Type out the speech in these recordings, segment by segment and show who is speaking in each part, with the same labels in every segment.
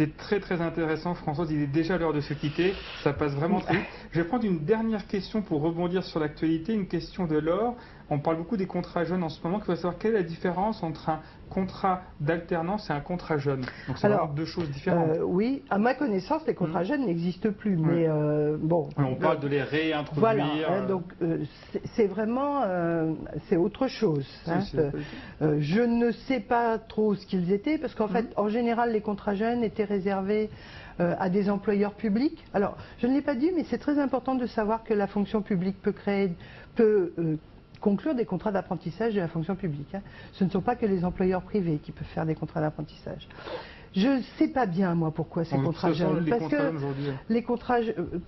Speaker 1: C'est très très intéressant, Françoise, il est déjà l'heure de se quitter, ça passe vraiment très vite. Je vais prendre une dernière question pour rebondir sur l'actualité, une question de Laure. On parle beaucoup des contrats jeunes en ce moment, il faut savoir quelle est la différence entre un contrat d'alternance et un contrat jeune. Donc c'est vraiment deux choses différentes.
Speaker 2: Oui, à ma connaissance, les contrats jeunes n'existent plus, mais bon...
Speaker 1: On parle de les réintroduire.
Speaker 2: Voilà, donc c'est vraiment... c'est autre chose. Je ne sais pas trop ce qu'ils étaient, parce qu'en fait, en général, les contrats jeunes étaient réservés à des employeurs publics. Alors, je ne l'ai pas dit, mais c'est très important de savoir que la fonction publique peut conclure des contrats d'apprentissage de la fonction publique. Ce ne sont pas que les employeurs privés qui peuvent faire des contrats d'apprentissage. Je ne sais pas bien, moi, pourquoi ces contrats jeunes. Parce que les contrats,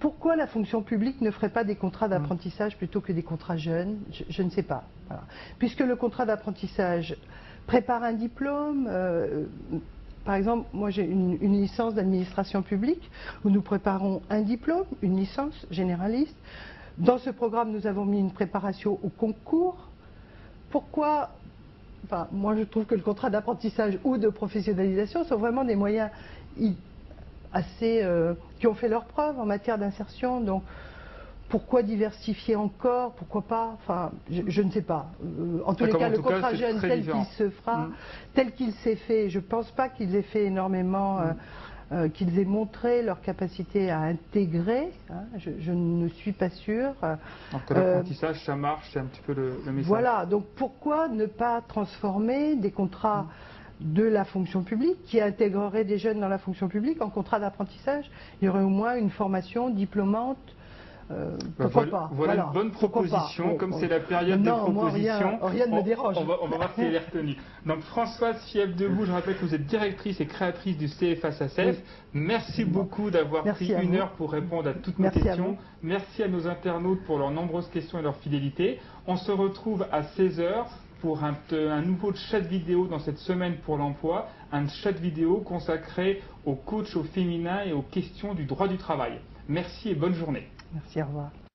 Speaker 2: pourquoi la fonction publique ne ferait pas des contrats d'apprentissage plutôt que des contrats jeunes? Je ne sais pas. Voilà. Puisque le contrat d'apprentissage prépare un diplôme. Par exemple, moi j'ai une licence d'administration publique où nous préparons un diplôme, une licence généraliste. Dans ce programme, nous avons mis une préparation au concours. Pourquoi? Enfin, moi je trouve que le contrat d'apprentissage ou de professionnalisation sont vraiment des moyens qui ont fait leurs preuves en matière d'insertion. Donc pourquoi diversifier encore? Pourquoi pas? Enfin, je ne sais pas. En tous les cas, le contrat jeune tel qu'il se fera, tel qu'il s'est fait, je ne pense pas qu'ils aient fait énormément, qu'ils aient montré leur capacité à intégrer. Je ne suis pas sûre.
Speaker 1: Donc l'apprentissage, ça marche, c'est un petit peu le message.
Speaker 2: Voilà, donc pourquoi ne pas transformer des contrats de la fonction publique qui intégreraient des jeunes dans la fonction publique en contrat d'apprentissage? Il y aurait au moins une formation diplômante. Pourquoi pas?
Speaker 1: Voilà une bonne proposition, comme c'est la période des propositions.
Speaker 2: Rien ne me dérange.
Speaker 1: On va voir si elle est retenue. Donc Françoise Fièvre-Debout, je rappelle que vous êtes directrice et créatrice du CFA SACEF. Merci beaucoup d'avoir pris une heure pour répondre à toutes nos questions. Merci à nos internautes pour leurs nombreuses questions et leur fidélité. On se retrouve à 16 h pour un nouveau chat vidéo dans cette semaine pour l'emploi, un chat vidéo consacré aux coachs au féminin et aux questions du droit du travail. Merci et bonne journée.
Speaker 2: Merci, au revoir.